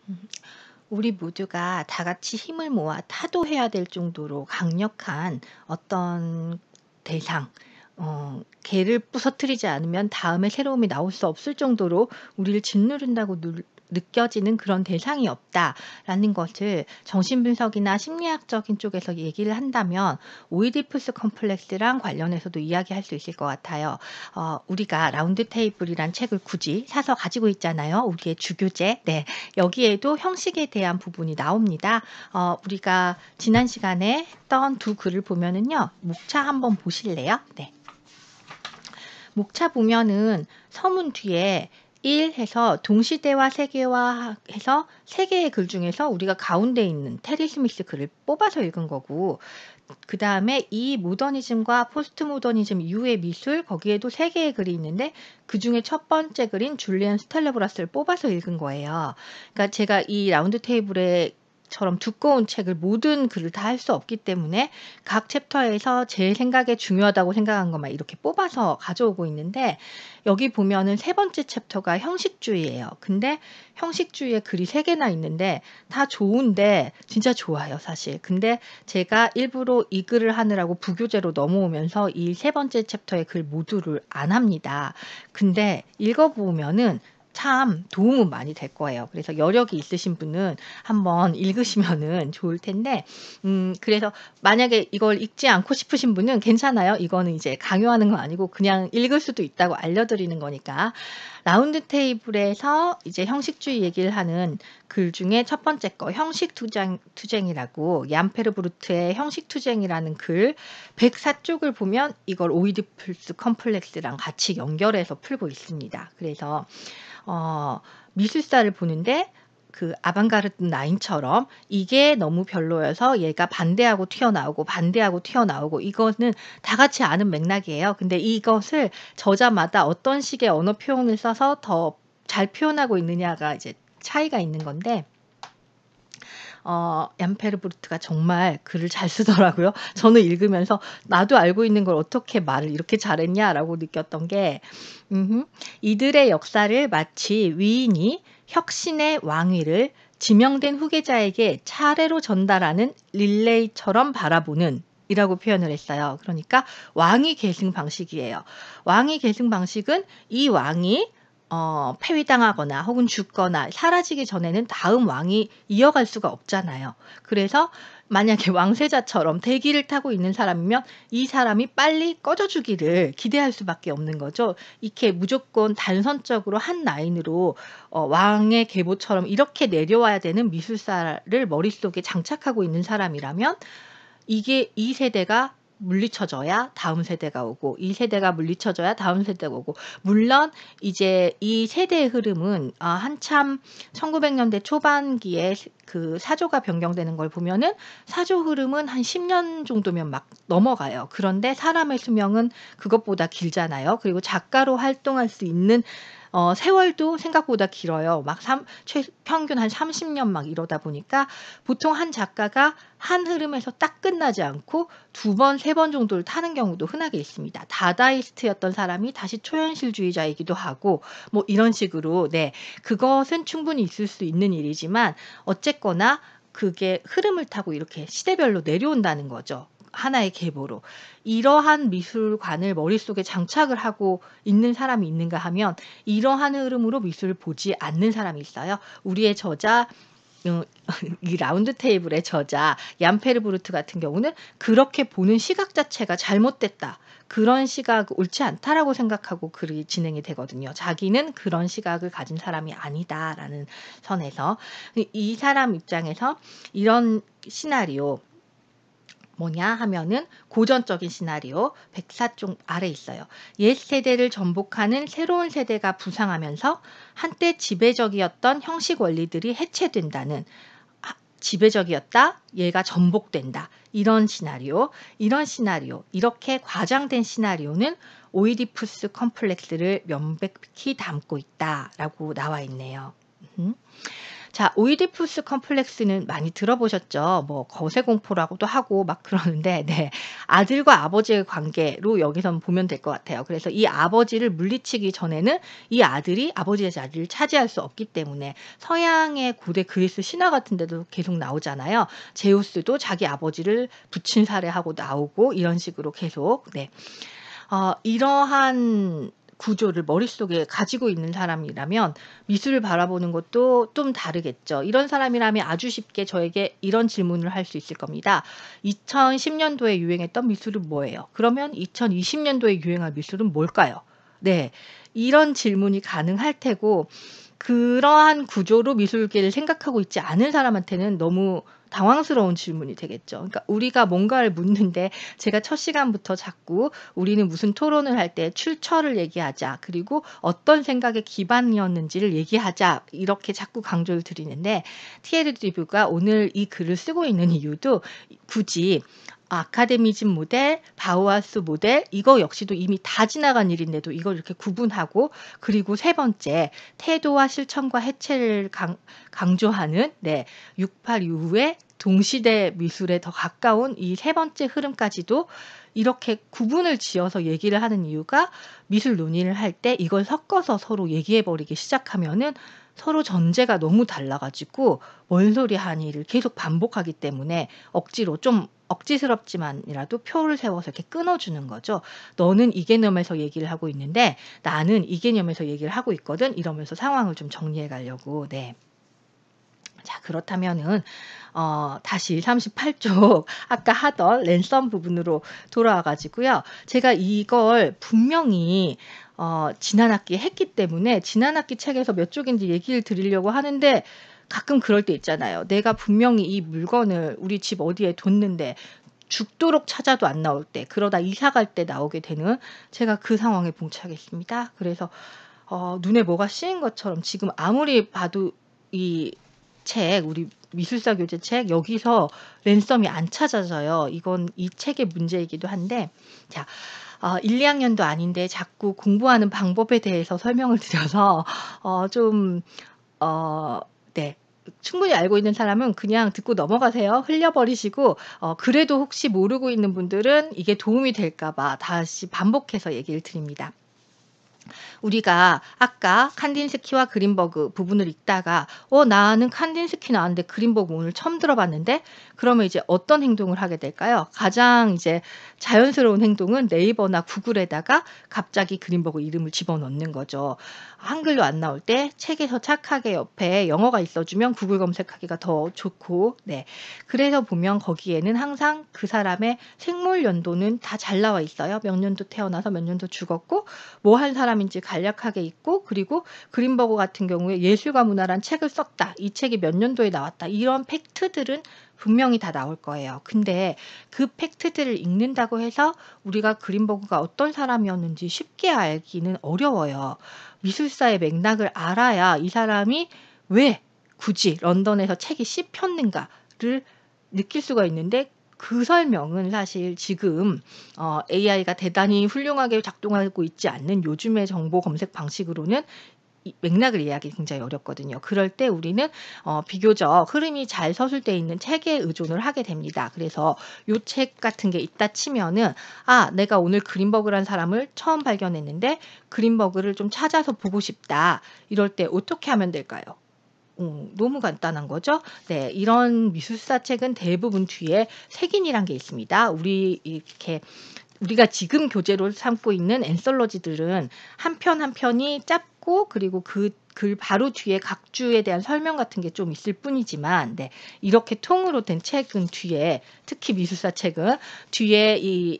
음. 우리 모두가 다 같이 힘을 모아 타도해야 될 정도로 강력한 어떤 대상, 걔를 부서뜨리지 않으면 다음에 새로움이 나올 수 없을 정도로 우리를 짓누른다고 느껴지는 그런 대상이 없다라는 것을 정신분석이나 심리학적인 쪽에서 얘기를 한다면 오이디푸스 컴플렉스랑 관련해서도 이야기할 수 있을 것 같아요. 우리가 라운드 테이블이란 책을 굳이 사서 가지고 있잖아요. 우리의 주교재. 네. 여기에도 형식에 대한 부분이 나옵니다. 우리가 지난 시간에 했던 두 글을 보면은요. 목차 한번 보실래요? 네. 목차 보면은 서문 뒤에 1 해서 동시대와 세계화 해서 3개의 글 중에서 우리가 가운데 있는 테리 스미스 글을 뽑아서 읽은 거고, 그다음에 이 모더니즘과 포스트 모더니즘 이후의 미술, 거기에도 3개의 글이 있는데 그중에 첫 번째 글인 줄리안 스텔레브라스를 뽑아서 읽은 거예요. 그러니까 제가 이 라운드 테이블에 처럼 두꺼운 책을 모든 글을 다 할 수 없기 때문에 각 챕터에서 제 생각에 중요하다고 생각한 것만 이렇게 뽑아서 가져오고 있는데, 여기 보면은 세 번째 챕터가 형식주의예요. 근데 형식주의에 글이 3개나 있는데 다 좋은데 진짜 좋아요, 사실. 근데 제가 일부러 이 글을 하느라고 부교재로 넘어오면서 이 세 번째 챕터의 글 모두를 안 합니다. 근데 읽어보면은 참 도움은 많이 될 거예요. 그래서 여력이 있으신 분은 한번 읽으시면은 좋을 텐데, 그래서 만약에 이걸 읽지 않고 싶으신 분은 괜찮아요. 이거는 이제 강요하는 건 아니고 그냥 읽을 수도 있다고 알려드리는 거니까. 라운드 테이블에서 이제 형식주의 얘기를 하는 글 중에 첫 번째 거, 형식 투쟁이라고, 얀페르브루트의 형식 투쟁이라는 글 104쪽을 보면 이걸 오이디푸스 컴플렉스랑 같이 연결해서 풀고 있습니다. 그래서 미술사를 보는데 그 아방가르드 나인처럼 이게 너무 별로여서 얘가 반대하고 튀어나오고 반대하고 튀어나오고, 이거는 다 같이 아는 맥락이에요. 근데 이것을 저자마다 어떤 식의 언어 표현을 써서 더 잘 표현하고 있느냐가 이제 차이가 있는 건데, 얀페르브르트가 정말 글을 잘 쓰더라고요. 저는 읽으면서 '나도 알고 있는 걸 어떻게 말을 이렇게 잘했냐.'라고 느꼈던 게, 이들의 역사를 마치 위인이 혁신의 왕위를 지명된 후계자에게 차례로 전달하는 릴레이처럼 바라보는 이라고 표현을 했어요. 그러니까 왕위 계승 방식이에요. 왕위 계승 방식은 이 왕이 폐위당하거나 혹은 죽거나 사라지기 전에는 다음 왕이 이어갈 수가 없잖아요. 그래서 만약에 왕세자처럼 대기를 타고 있는 사람이면 이 사람이 빨리 꺼져 주기를 기대할 수밖에 없는 거죠. 이렇게 무조건 단선적으로 한 라인으로 왕의 계보처럼 이렇게 내려와야 되는 미술사를 머릿속에 장착하고 있는 사람이라면, 이게 이 세대가 물리쳐져야 다음 세대가 오고, 이 세대가 물리쳐져야 다음 세대가 오고, 물론 이제 이 세대의 흐름은 한참 1900년대 초반기에 그 사조가 변경되는 걸 보면은 사조 흐름은 한 10년 정도면 막 넘어가요. 그런데 사람의 수명은 그것보다 길잖아요. 그리고 작가로 활동할 수 있는 세월도 생각보다 길어요. 막 평균 한 30년 막 이러다 보니까 보통 한 작가가 한 흐름에서 딱 끝나지 않고 2번, 3번 정도를 타는 경우도 흔하게 있습니다. 다다이스트였던 사람이 다시 초현실주의자이기도 하고 뭐 이런 식으로, 네. 그것은 충분히 있을 수 있는 일이지만 어쨌거나 그게 흐름을 타고 이렇게 시대별로 내려온다는 거죠, 하나의 계보로. 이러한 미술관을 머릿속에 장착을 하고 있는 사람이 있는가 하면 이러한 흐름으로 미술을 보지 않는 사람이 있어요. 우리의 저자, 어 이 라운드 테이블의 저자 얀페르브루트 같은 경우는 그렇게 보는 시각 자체가 잘못됐다, 그런 시각 옳지 않다라고 생각하고 글이 진행이 되거든요. 자기는 그런 시각을 가진 사람이 아니다라는 선에서. 이 사람 입장에서 이런 시나리오 뭐냐 하면은 고전적인 시나리오 104쪽 아래 있어요. 옛 세대를 전복하는 새로운 세대가 부상하면서 한때 지배적이었던 형식 원리들이 해체된다는, 지배적이었다, 얘가 전복된다. 이런 시나리오, 이렇게 과장된 시나리오는 오이디푸스 컴플렉스를 명백히 담고 있다라고 나와 있네요. 음. 자, 오이디푸스 컴플렉스는 많이 들어보셨죠? 뭐 거세공포라고도 하고 막 그러는데 네. 아들과 아버지의 관계로 여기선 보면 될 것 같아요. 그래서 이 아버지를 물리치기 전에는 이 아들이 아버지의 자리를 차지할 수 없기 때문에 서양의 고대 그리스 신화 같은 데도 계속 나오잖아요. 제우스도 자기 아버지를 부친 살해하고 나오고 이런 식으로 계속 네. 이러한 구조를 머릿속에 가지고 있는 사람이라면 미술을 바라보는 것도 좀 다르겠죠. 이런 사람이라면 아주 쉽게 저에게 이런 질문을 할 수 있을 겁니다. 2010년도에 유행했던 미술은 뭐예요? 그러면 2020년도에 유행할 미술은 뭘까요? 네. 이런 질문이 가능할 테고 그러한 구조로 미술계를 생각하고 있지 않은 사람한테는 너무 당황스러운 질문이 되겠죠. 그러니까 우리가 뭔가를 묻는데 제가 첫 시간부터 자꾸 우리는 무슨 토론을 할 때 출처를 얘기하자. 그리고 어떤 생각의 기반이었는지를 얘기하자. 이렇게 자꾸 강조를 드리는데 티에르 드리뷰가 오늘 이 글을 쓰고 있는 이유도 굳이 아카데미즘 모델, 바우하우스 모델 이거 역시도 이미 다 지나간 일인데도 이걸 이렇게 구분하고 그리고 세 번째 태도와 실천과 해체를 강조하는 네, 68 이후에 동시대 미술에 더 가까운 이 세 번째 흐름까지도 이렇게 구분을 지어서 얘기를 하는 이유가 미술 논의를 할 때 이걸 섞어서 서로 얘기해 버리기 시작하면은 서로 전제가 너무 달라가지고 뭔 소리 하니를 계속 반복하기 때문에 억지로 좀 억지스럽지만이라도 표를 세워서 이렇게 끊어주는 거죠. 너는 이 개념에서 얘기를 하고 있는데 나는 이 개념에서 얘기를 하고 있거든. 이러면서 상황을 좀 정리해 가려고. 네. 자, 그렇다면은 다시 38쪽 아까 하던 랜선 부분으로 돌아와 가지고요. 제가 이걸 분명히 지난 학기에 했기 때문에 지난 학기 책에서 몇 쪽인지 얘기를 드리려고 하는데 가끔 그럴 때 있잖아요. 내가 분명히 이 물건을 우리 집 어디에 뒀는데 죽도록 찾아도 안 나올 때 그러다 이사 갈 때 나오게 되는 제가 그 상황에 봉착했습니다. 그래서 눈에 뭐가 씌인 것처럼 지금 아무리 봐도 이 책, 우리 미술사 교재 책 여기서 랜섬이 안 찾아져요. 이건 이 책의 문제이기도 한데 자 1-2학년도 아닌데 자꾸 공부하는 방법에 대해서 설명을 드려서 좀 네. 충분히 알고 있는 사람은 그냥 듣고 넘어가세요. 흘려버리시고 그래도 혹시 모르고 있는 분들은 이게 도움이 될까 봐 다시 반복해서 얘기를 드립니다. 우리가 아까 칸딘스키와 그린버그 부분을 읽다가 나는 칸딘스키 나왔는데 그린버그 오늘 처음 들어봤는데 그러면 이제 어떤 행동을 하게 될까요? 가장 이제 자연스러운 행동은 네이버나 구글에다가 갑자기 그린버그 이름을 집어넣는 거죠. 한글로 안 나올 때 책에서 착하게 옆에 영어가 있어주면 구글 검색하기가 더 좋고 네. 그래서 보면 거기에는 항상 그 사람의 생물 연도는 다 잘 나와 있어요. 몇 년도 태어나서 몇 년도 죽었고 뭐 한 사람인지 간략하게 있고 그리고 그린버그 같은 경우에 예술과 문화란 책을 썼다. 이 책이 몇 년도에 나왔다. 이런 팩트들은 분명히 다 나올 거예요. 근데 그 팩트들을 읽는다고 해서 우리가 그린버그가 어떤 사람이었는지 쉽게 알기는 어려워요. 미술사의 맥락을 알아야 이 사람이 왜 굳이 런던에서 책이 씹혔는가를 느낄 수가 있는데 그 설명은 사실 지금 AI가 대단히 훌륭하게 작동하고 있지 않는 요즘의 정보 검색 방식으로는 이 맥락을 이해하기 굉장히 어렵거든요. 그럴 때 우리는 비교적 흐름이 잘 서술되어 있는 책에 의존을 하게 됩니다. 그래서 요 책 같은 게 있다 치면은 내가 오늘 그린버그라는 사람을 처음 발견했는데 그린버그를 좀 찾아서 보고 싶다. 이럴 때 어떻게 하면 될까요? 너무 간단한 거죠. 네, 이런 미술사 책은 대부분 뒤에 색인이란 게 있습니다. 우리가 지금 교재로 삼고 있는 앤솔로지들은 한 편 한 편이 짧고 그리고 그 글 바로 뒤에 각 주에 대한 설명 같은 게 좀 있을 뿐이지만 네, 이렇게 통으로 된 책은 뒤에 특히 미술사 책은 뒤에 이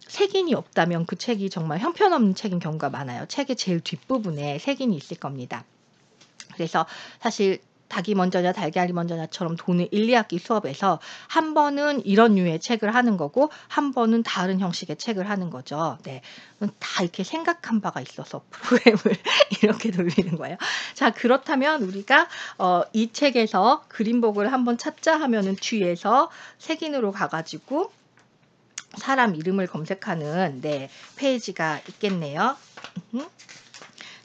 색인이 없다면 그 책이 정말 형편없는 책인 경우가 많아요. 책의 제일 뒷부분에 색인이 있을 겁니다. 그래서 사실 닭이 먼저냐 달걀이 먼저냐처럼 도는 1-2학기 수업에서 한 번은 이런 류의 책을 하는 거고 한 번은 다른 형식의 책을 하는 거죠. 네. 다 이렇게 생각한 바가 있어서 프로그램을 이렇게 돌리는 거예요. 자, 그렇다면 우리가 이 책에서 그린버그를 한번 찾자 하면은 뒤에서 색인으로 가 가지고 사람 이름을 검색하는 네, 페이지가 있겠네요.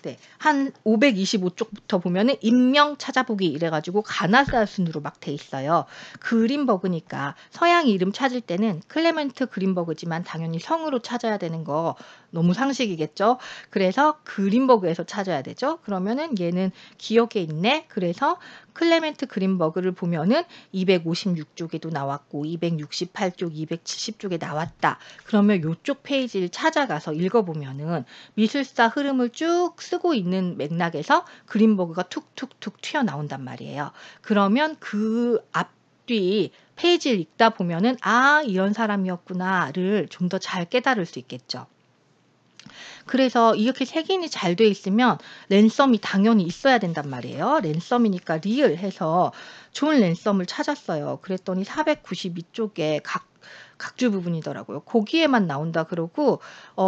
네. 한 525쪽부터 보면은 인명 찾아보기 이래가지고 가나다 순으로 막 돼 있어요. 그린버그니까 서양 이름 찾을 때는 클레멘트 그린버그지만 당연히 성으로 찾아야 되는 거 너무 상식이겠죠. 그래서 그린버그에서 찾아야 되죠. 그러면은 얘는 기억에 있네. 그래서 클레멘트 그린버그를 보면은 256쪽에도 나왔고 268쪽, 270쪽에 나왔다. 그러면 요쪽 페이지를 찾아가서 읽어보면은 미술사 흐름을 쭉 쓰고 있는 맥락에서 그린버그가 툭툭툭 튀어나온단 말이에요. 그러면 그 앞뒤 페이지를 읽다 보면은 아, 이런 사람이었구나를 좀 더 잘 깨달을 수 있겠죠. 그래서 이렇게 색인이 잘 돼 있으면 랜섬이 당연히 있어야 된단 말이에요. 랜섬이니까 리을 해서 좋은 랜섬을 찾았어요. 그랬더니 492쪽에 각주 부분이더라고요. 거기에만 나온다 그러고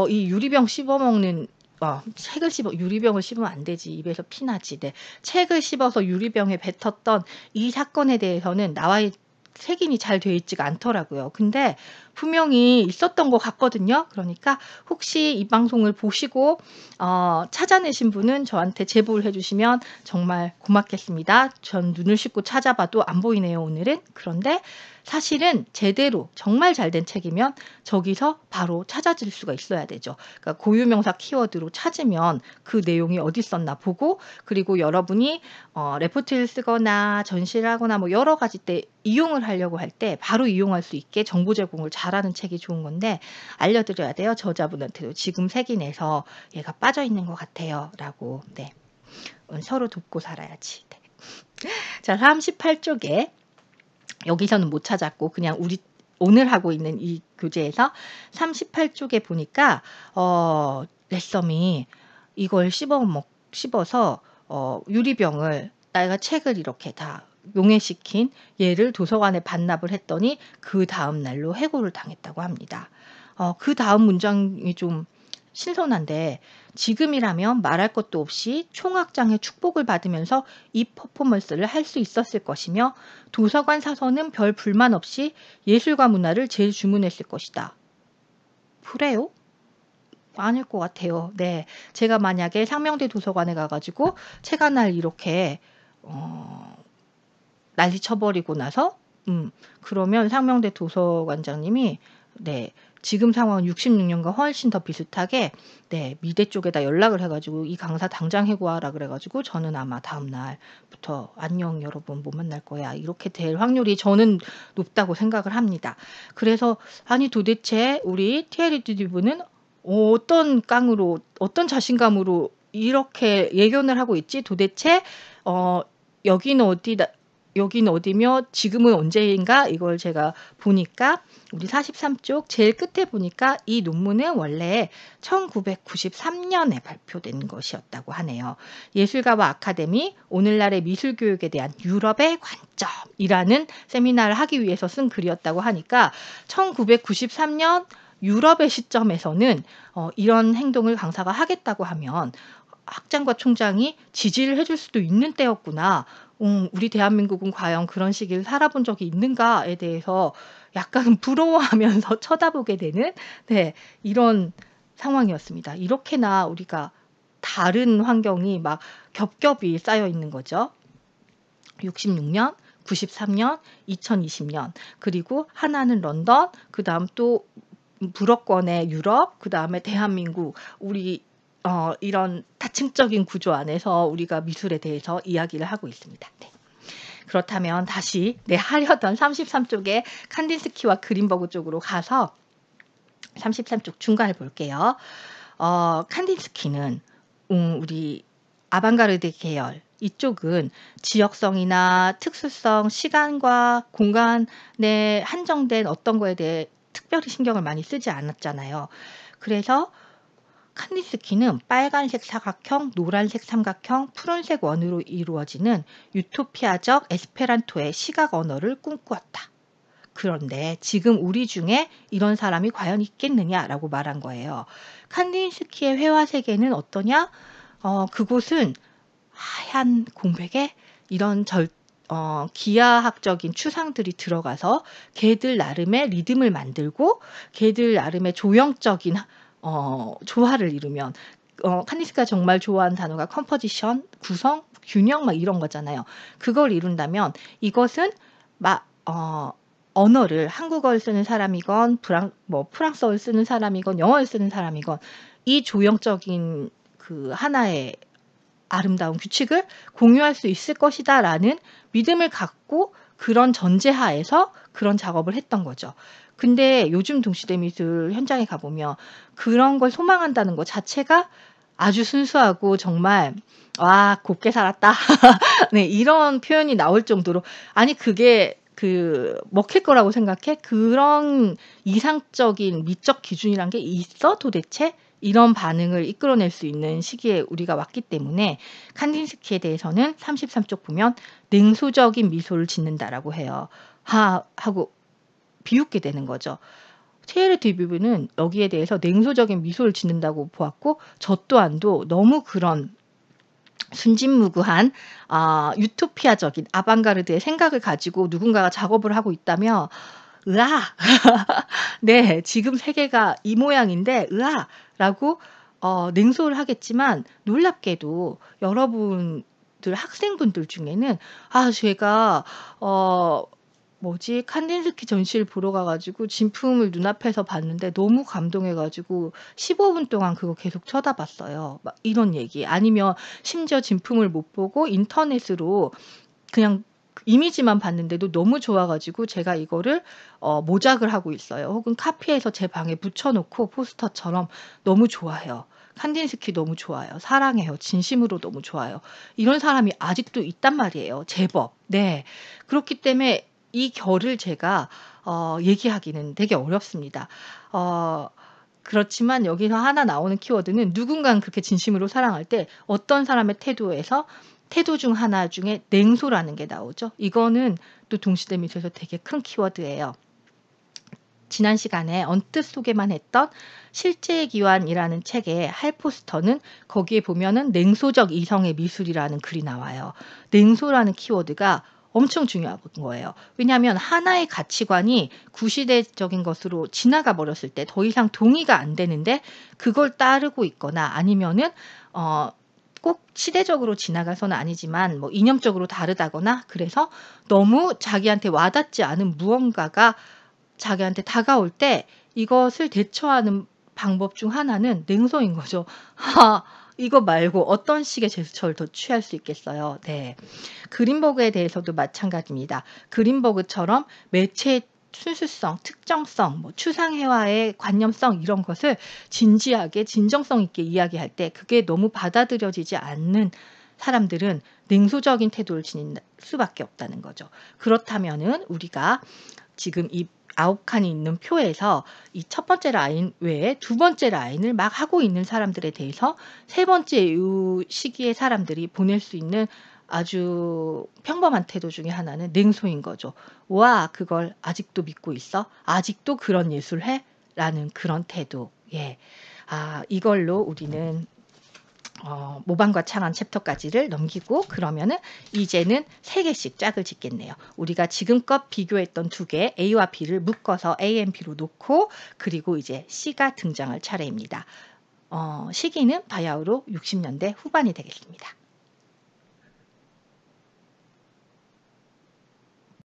이 유리병 씹어먹는 유리병을 씹으면 안 되지. 입에서 피 나지. 네. 책을 씹어서 유리병에 뱉었던 이 사건에 대해서는 나와 색인이 잘 되어 있지가 않더라고요. 근데 분명히 있었던 것 같거든요. 그러니까 혹시 이 방송을 보시고 찾아내신 분은 저한테 제보를 해주시면 정말 고맙겠습니다. 전 눈을 씻고 찾아봐도 안 보이네요, 오늘은. 그런데 사실은 제대로 정말 잘 된 책이면 저기서 바로 찾아질 수가 있어야 되죠. 그러니까 고유명사 키워드로 찾으면 그 내용이 어디 있었나 보고, 그리고 여러분이 레포트를 쓰거나 전시를 하거나 뭐 여러 가지 때 이용을 하려고 할 때 바로 이용할 수 있게 정보 제공을 잘하는 책이 좋은 건데 알려드려야 돼요. 저자분한테도 지금 색인에서 얘가 빠져 있는 것 같아요. 라고. 네. 서로 돕고 살아야지. 네. 자, 38쪽에 여기서는 못 찾았고 그냥 우리 오늘 하고 있는 이 교재에서 38쪽에 보니까 렛썸이 이걸 씹어서 유리병을 내가 책을 이렇게 다 용해시킨 얘를 도서관에 반납을 했더니 그 다음 날로 해고를 당했다고 합니다. 그 다음 문장이 좀 신선한데 지금이라면 말할 것도 없이 총학장의 축복을 받으면서 이 퍼포먼스를 할 수 있었을 것이며 도서관 사서는 별 불만 없이 예술과 문화를 제일 주문했을 것이다. 그래요? 아닐 것 같아요. 네, 제가 만약에 상명대 도서관에 가가지고 책 하나를 이렇게 난리 쳐버리고 나서 그러면 상명대 도서관장님이 네, 지금 상황은 66년과 훨씬 더 비슷하게 네, 미대 쪽에다 연락을 해가지고 이 강사 당장 해고하라 그래가지고 저는 아마 다음 날부터 안녕 여러분 못 만날 거야 이렇게 될 확률이 저는 높다고 생각을 합니다. 그래서 아니 도대체 우리 TLED부는 어떤 깡으로 어떤 자신감으로 이렇게 예견을 하고 있지? 도대체 여기는 어디다 여기는 어디며 지금은 언제인가 이걸 제가 보니까 우리 43쪽 제일 끝에 보니까 이 논문은 원래 1993년에 발표된 것이었다고 하네요. 예술가와 아카데미 오늘날의 미술교육에 대한 유럽의 관점이라는 세미나를 하기 위해서 쓴 글이었다고 하니까 1993년 유럽의 시점에서는 이런 행동을 강사가 하겠다고 하면 학장과 총장이 지지를 해줄 수도 있는 때였구나. 우리 대한민국은 과연 그런 시기를 살아본 적이 있는가에 대해서 약간 부러워하면서 쳐다보게 되는 네, 이런 상황이었습니다. 이렇게나 우리가 다른 환경이 막 겹겹이 쌓여 있는 거죠. 66년, 93년, 2020년, 그리고 하나는 런던, 그 다음 또 불어권의 유럽, 그 다음에 대한민국, 우리 이런 다층적인 구조 안에서 우리가 미술에 대해서 이야기를 하고 있습니다. 네. 그렇다면 다시 하려던 33쪽의 칸딘스키와 그린버그 쪽으로 가서 33쪽 중간을 볼게요. 칸딘스키는 우리 아방가르드 계열 이쪽은 지역성이나 특수성, 시간과 공간에 한정된 어떤 거에 대해 특별히 신경을 많이 쓰지 않았잖아요. 그래서 칸딘스키는 빨간색 사각형, 노란색 삼각형, 푸른색 원으로 이루어지는 유토피아적 에스페란토의 시각 언어를 꿈꾸었다. 그런데 지금 우리 중에 이런 사람이 과연 있겠느냐라고 말한 거예요. 칸딘스키의 회화 세계는 어떠냐? 그곳은 하얀 공백에 이런 기하학적인 추상들이 들어가서 걔들 나름의 리듬을 만들고 걔들 나름의 조형적인 조화를 이루면 칸디스키가 정말 좋아하는 단어가 컴포지션, 구성, 균형 막 이런 거잖아요. 그걸 이룬다면 이것은 언어를 한국어를 쓰는 사람이건 프랑스어를 쓰는 사람이건 영어를 쓰는 사람이건 이 조형적인 그 하나의 아름다운 규칙을 공유할 수 있을 것이다라는 믿음을 갖고 그런 전제하에서 그런 작업을 했던 거죠. 근데 요즘 동시대 미술 현장에 가보면 그런 걸 소망한다는 것 자체가 아주 순수하고 정말 와 곱게 살았다. 네, 이런 표현이 나올 정도로 아니 그게 먹힐 거라고 생각해? 그런 이상적인 미적 기준이란 게 있어 도대체? 이런 반응을 이끌어낼 수 있는 시기에 우리가 왔기 때문에 칸딘스키에 대해서는 33쪽 보면 냉소적인 미소를 짓는다라고 해요. 하고 비웃게 되는 거죠. 테일의 드뷔는 여기에 대해서 냉소적인 미소를 짓는다고 보았고 저 또한도 너무 그런 순진무구한 유토피아적인 아방가르드의 생각을 가지고 누군가가 작업을 하고 있다면 으아 네 지금 세계가 이 모양인데 으아 라고 냉소를 하겠지만 놀랍게도 여러분들 학생분들 중에는 제가 칸딘스키 전시를 보러 가 가지고 진품을 눈앞에서 봤는데 너무 감동해 가지고 15분 동안 그거 계속 쳐다봤어요. 막 이런 얘기. 아니면 심지어 진품을 못 보고 인터넷으로 그냥 이미지만 봤는데도 너무 좋아 가지고 제가 이거를 모작을 하고 있어요. 혹은 카피해서 제 방에 붙여 놓고 포스터처럼 너무 좋아해요. 칸딘스키 너무 좋아요. 사랑해요. 진심으로 너무 좋아요. 이런 사람이 아직도 있단 말이에요. 제법. 네. 그렇기 때문에 이 결을 제가 얘기하기는 되게 어렵습니다. 그렇지만 여기서 하나 나오는 키워드는 누군가는 그렇게 진심으로 사랑할 때 어떤 사람의 태도 중 하나 중에 냉소라는 게 나오죠. 이거는 또 동시대 미술에서 되게 큰 키워드예요. 지난 시간에 언뜻 소개만 했던 실제의 기환이라는 책의 할포스터는 거기에 보면은 냉소적 이성의 미술이라는 글이 나와요. 냉소라는 키워드가 엄청 중요한 거예요. 왜냐하면 하나의 가치관이 구시대적인 것으로 지나가 버렸을 때 더 이상 동의가 안 되는데 그걸 따르고 있거나 아니면은 꼭 시대적으로 지나가서는 아니지만 이념적으로 다르다거나 그래서 너무 자기한테 와닿지 않은 무언가가 자기한테 다가올 때 이것을 대처하는 방법 중 하나는 냉소인 거죠. 이거 말고 어떤 식의 제스처를 더 취할 수 있겠어요. 네. 그린버그에 대해서도 마찬가지입니다. 그린버그처럼 매체의 순수성, 특정성, 추상회화의 관념성 이런 것을 진지하게 진정성 있게 이야기할 때 그게 너무 받아들여지지 않는 사람들은 냉소적인 태도를 지닐 수밖에 없다는 거죠. 그렇다면은 우리가 지금 이 9칸이 있는 표에서 이 첫 번째 라인 외에 두 번째 라인을 막 하고 있는 사람들에 대해서 세 번째 이 시기의 사람들이 보낼 수 있는 아주 평범한 태도 중에 하나는 냉소인 거죠. 와, 그걸 아직도 믿고 있어? 아직도 그런 예술 해? 라는 그런 태도. 예. 이걸로 우리는 모방과 창안 챕터까지를 넘기고 그러면은 이제는 3개씩 짝을 짓겠네요. 우리가 지금껏 비교했던 2개 A와 B를 묶어서 A and B로 놓고 그리고 이제 C가 등장할 차례입니다. 시기는 바야흐로 60년대 후반이 되겠습니다.